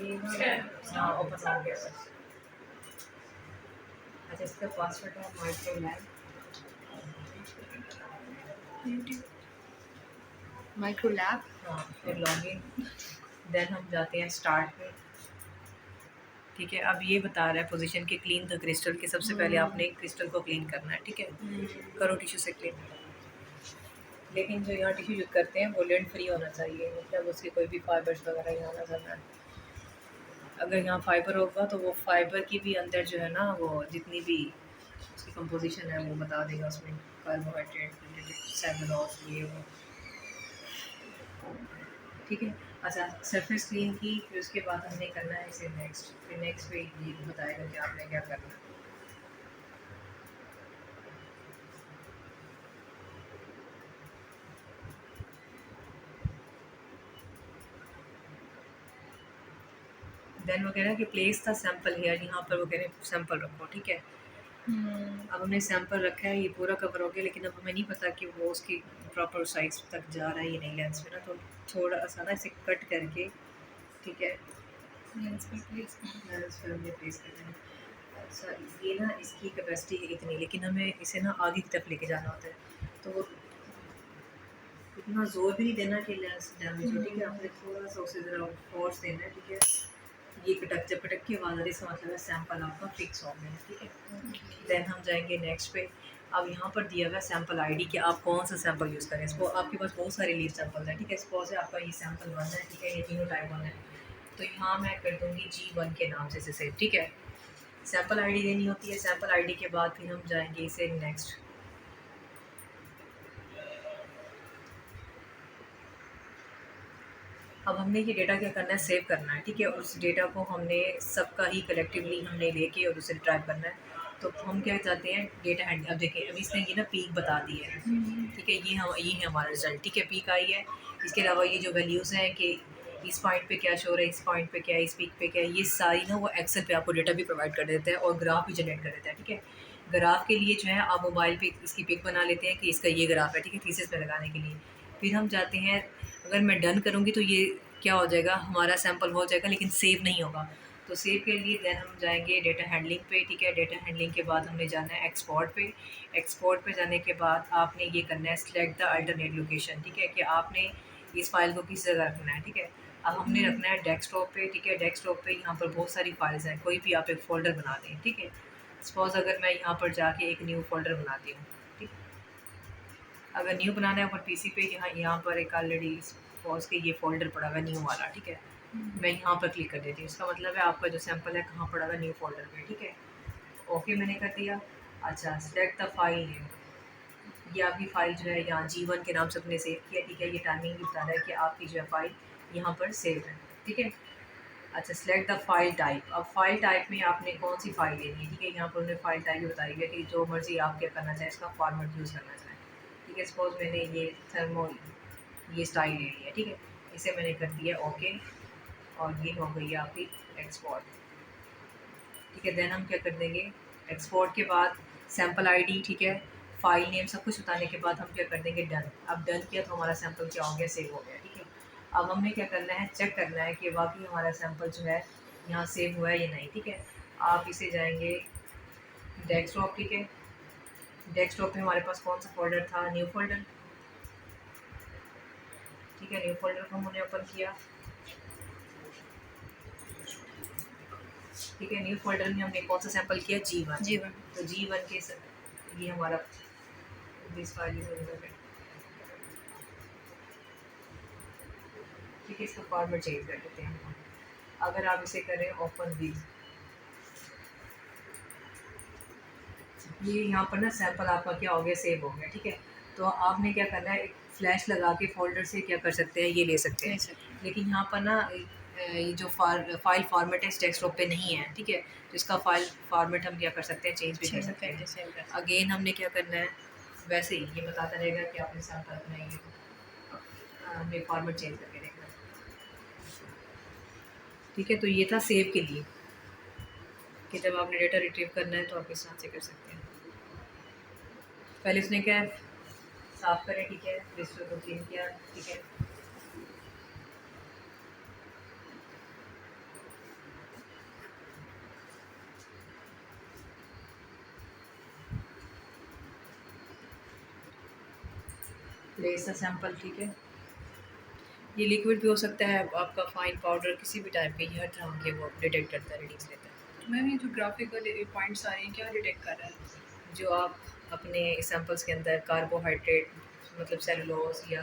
ये ना ओपन हो गया बस। अच्छा, इसका पासवर्ड है माइक्रो लैब। Micro lab. हाँ, फिर लॉगिन। देन हम जाते हैं स्टार्ट पे। ठीक है, अब ये बता रहा है पोजीशन के क्लीन द क्रिस्टल के सबसे पहले आपने क्रिस्टल को क्लीन करना है। ठीक है, करो टिश्यू से क्लीन। लेकिन जो यहाँ टिश्यू यूज़ करते हैं वो लेंट फ्री होना चाहिए, मतलब उसके कोई भी फाइबर्स वगैरह यहाँ नजर ना आए। अगर यहाँ फाइबर होगा तो वो फाइबर की भी अंदर जो है ना वो जितनी भी उसकी कंपोजिशन है वो बता देगा उसमें, कार्बोहाइड्रेट, सेलुलोज, ये वो। ठीक है। अच्छा, सरफेस क्लीन की, फिर उसके बाद हमने करना है इसे नेक्स्ट। फिर नेक्स्ट पे ये बताएगा कि आपने क्या करना है। देन वो कह रहा है कि प्लेस था सैंपल हेयर, यहाँ पर वो कह रहे हैं सैंपल रखो। ठीक है, अब हमने सैंपल रखा है, ये पूरा कवर हो गया, लेकिन अब हमें नहीं पता कि वो उसकी प्रॉपर साइज तक जा रहा है या नहीं लेंस में ना, तो थोड़ा सा ना इसे कट करके, ठीक है, लेंस पे प्लेस करना है। अच्छा, ये ना इसकी कैपेसिटी है इतनी, लेकिन हमें इसे ना आगे की तरफ लेके जाना होता है, तो वो इतना जोर भी नहीं देना कि लेंस डैमेज हो। ठीक है, आपने थोड़ा सा उसे ज़रा फोर्स देना है। ठीक है, ये कटक जब कटक की आवाज़ आ रही है इसका मतलब है सैंपल आपका फिक्स हो गया है। ठीक है, देन हम जाएंगे नेक्स्ट पे। अब यहाँ पर दिया हुआ है सैंपल आईडी कि आप कौन सा सैंपल यूज़ करें। इसको आपके पास बहुत सारे लीव सैंपल हैं। ठीक है, सपोज है आपका ये सैंपल 1 है। ठीक है, ये तीनों टाइप 1 है, तो यहाँ मैं कर दूँगी G1 के नाम से इसे सेव। ठीक है, सैंपल आईडी देनी होती है। सैंपल आईडी के बाद फिर हम जाएंगे इसे नेक्स्ट। अब हमने ये डेटा क्या करना है, सेव करना है। ठीक है, और उस डेटा को हमने सबका ही कलेक्टिवली हमने लेके और उसे ट्रैक करना है। तो हम क्या चाहते हैं, डेटा हैंड। अब देखिए, अभी इसने ये ना पीक बता दी है। ठीक है, ये है हमारा रिजल्ट। ठीक है, पीक आई है। इसके अलावा ये जो वैल्यूज़ हैं कि इस पॉइंट पे क्या शो रहा है, इस पॉइंट पे क्या है, इस पीक पे क्या है, ये सारी ना वो एक्सेल पे आपको डेटा भी प्रोवाइड कर देता है और ग्राफ भी जनरेट कर देता है। ठीक है, ग्राफ के लिए जो है आप मोबाइल पे इसकी पिक बना लेते हैं कि इसका ये ग्राफ है। ठीक है, थीसिस पे लगाने के लिए। फिर हम जाते हैं, अगर मैं डन करूँगी तो ये क्या हो जाएगा, हमारा सैंपल हो जाएगा, लेकिन सेव नहीं होगा। तो सेव के लिए देन हम जाएंगे डेटा हैंडलिंग पे। ठीक है, डेटा हैंडलिंग के बाद हमने जाना है एक्सपोर्ट पे। एक्सपोर्ट पे जाने के बाद आपने ये करना है सिलेक्ट द अल्टरनेट लोकेशन। ठीक है, कि आपने इस फाइल को किस जगह रखना है। ठीक है, अब हमने रखना है डेस्कटॉप पे। ठीक है, डेस्कटॉप पे यहाँ पर बहुत सारी फाइल्स हैं, कोई भी आप एक फ़ोल्डर बना दें। ठीक है, सपोज़ अगर मैं यहाँ पर जाके एक न्यू फ़ोल्डर बनाती हूँ। ठीक है, अगर न्यू बनाना है ऊपर पीसी पे, यहाँ पर एक ऑलरेडी सपोज़ के ये फ़ोल्डर पड़ा हुआ है न्यू वाला। ठीक है, मैं यहाँ पर क्लिक कर देती हूँ। इसका मतलब है आपका जो सैंपल है कहाँ पड़ा हुआ है, न्यू फ़ोल्डर पे। ठीक है, ओके मैंने कर दिया। अच्छा, सिलेक्ट द फाइल नेम। ये आपकी फ़ाइल जो है यहाँ G1 के नाम से अपने सेव किया। ठीक है, ये टाइमिंग भी बता रहा है कि आपकी जो है फ़ाइल यहाँ पर सेव है। ठीक है, अच्छा, सिलेक्ट द फाइल टाइप। अब फाइल टाइप में आपने कौन सी फ़ाइल लेनी है। ठीक है, यहाँ पर उन्होंने फ़ाइल टाइप भी बताई है कि जो मर्ज़ी आप क्या करना चाहें, इसका फॉर्मेट यूज़ करना चाहें। ठीक है, सपोज़ मैंने ये थर्मो ये स्टाइल लेनी है। ठीक है, इसे मैंने कर दिया ओके, और ये हो गई है आपकी एक्सपोर्ट। ठीक है, देन हम क्या कर देंगे, एक्सपोर्ट के बाद सैंपल आईडी, ठीक है, फाइल नेम, सब कुछ बताने के बाद हम क्या कर देंगे डन। अब डन किया तो हमारा सैंपल क्या हो गया, सेव हो गया। ठीक है, अब हमने क्या करना है, चेक करना है कि वाकई हमारा सैंपल जो है यहाँ सेव हुआ है या नहीं। ठीक है, आप इसे जाएंगे डेस्कटॉप। ठीक है, डेस्कटॉप पे हमारे पास कौन सा फोल्डर था, न्यू फोल्डर। ठीक है, न्यू फोल्डर को हमने ओपन किया। ठीक है, न्यू फोल्डर में हमने कौन सा सैंपल किया, G1। तो G1 के ये हमारा दिस फाइल इज ओपन। ठीक है, इसका फॉर्मेट चेंज कर देते हैं। अगर आप इसे करें ओपन दिस, ये यहाँ पर ना सैंपल आपका क्या हो गया, सेव हो गया। ठीक है, तो आपने क्या करना है, एक फ्लैश लगा के फोल्डर से क्या कर सकते हैं, ये ले सकते हैं। लेकिन यहाँ पर ना ये जो फाइल फॉर्मेट है इस डेस्कटॉप पे नहीं है। ठीक है, तो इसका फाइल फॉर्मेट हम क्या कर सकते हैं, चेंज भी कर सकते हैं। अगेन हमने क्या करना है, वैसे ही ये बताता रहेगा कि आपने सैंपल अपना ये हमने फॉर्मेट चेंज करके देखना है। ठीक है, तो ये था सेव के लिए कि जब आपने डेटा रिट्रीव करना है तो आप इस तरह से कर सकते हैं। पहले इसने क्या है, साफ करें। ठीक है, रजिस्टर को क्लीन किया। ठीक है, प्लेस अ सैंपल, ठीक है। ये लिक्विड भी हो सकता है आपका, फाइन पाउडर, किसी भी टाइप के, ये हर तरह के वो डिटेक्ट करता है, रीडिंग्स लेता है। मैम ये जो ग्राफिकल पॉइंट्स आ रहे हैं क्या डिटेक्ट कर रहा है? जो आप अपने सैंपल्स के अंदर कार्बोहाइड्रेट मतलब सेलुलोज या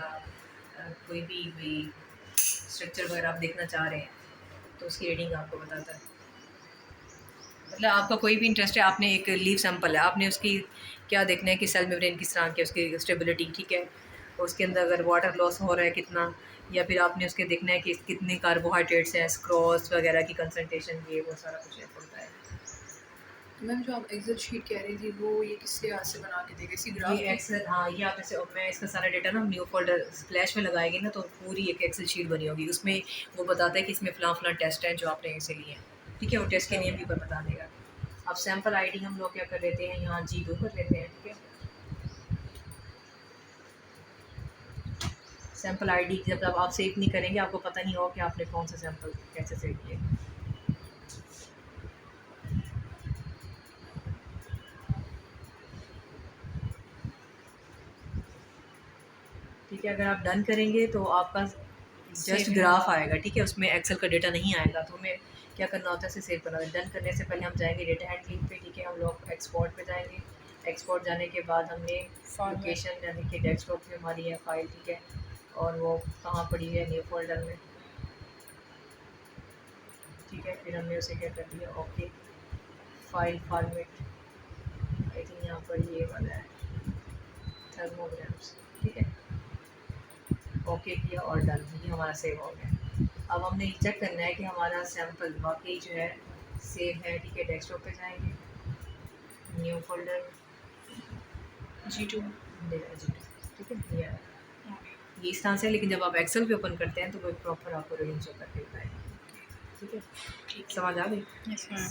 कोई भी स्ट्रक्चर वगैरह आप देखना चाह रहे हैं तो उसकी रीडिंग आपको बताता है। मतलब आपका कोई भी इंटरेस्ट है, आपने एक लीव सैंपल है, आपने उसकी क्या देखना है कि सेल मेम्ब्रेन किस तरह की है, उसकी स्टेबिलिटी, ठीक है, उसके अंदर अगर वाटर लॉस हो रहा है कितना, या फिर आपने उसके देखना है कि कितने कार्बोहाइड्रेट्स हैं, स्क्रॉस वगैरह की कंसनट्रेशन, ये वो सारा कुछ होता है। तो मैम जो आप एक्सेल शीट कह रही थी वो ये किस लिहाज से बना के देगा, इसी ग्राफ ये की? एक्सेल, हाँ, ये आप जैसे मैं इसका सारा डेटा ना न्यू फोल्डर फ्लैश में लगाएगी ना, तो पूरी एक एक्सेल शीट बनी होगी, उसमें वो बताता है कि इसमें फ़लाँ फ़लाँ टेस्ट हैं जो आपने इसे लिए हैं, ठीक है, वो टेस्ट के नेम भी बता देगा। अब सैंपल आईडी हम लोग क्या कर लेते हैं, यहाँ G2 कर लेते हैं, ठीक है। सैंपल आईडी जब तक आप सेव नहीं करेंगे आपको पता नहीं होगा कि आपने कौन सा सैंपल कैसे सेव किया। ठीक है, अगर आप डन करेंगे तो आपका जस्ट ग्राफ आएगा, ठीक है, उसमें एक्सेल का डेटा नहीं आएगा। तो हमें क्या करना होता है, इसे सेव करना होता है। डन करने से पहले हम जाएंगे डेटा हैंडलिंग पे, ठीक है, हम लोग एक्सपोर्ट पे जाएंगे। एक्सपोर्ट जाने के बाद हमने लोकेशन यानी कि डेस्कटॉप पे हमारी है फाइल, ठीक है, और वो कहाँ पड़ी है, न्यू फोल्डर में, ठीक है। फिर हमने उसे क्या कर दिया, okay, file format, I think यहाँ पर ये वाला है, थर्मोग्राम्स, ठीक है, ओके किया और डन, ये हमारा सेव हो गया। अब हमने ये चेक करना है कि हमारा सैंपल वाकई जो है सेव है, ठीक है। डेस्कटॉप पे जाएंगे, न्यू फोल्डर, G2। ठीक है, ये इस तरह से। लेकिन जब आप एक्सेल पे ओपन करते हैं तो वो प्रॉपर आपको रीडिंग शो करके बताएगा, ठीक है। समझ आ गई? Yes ma'am.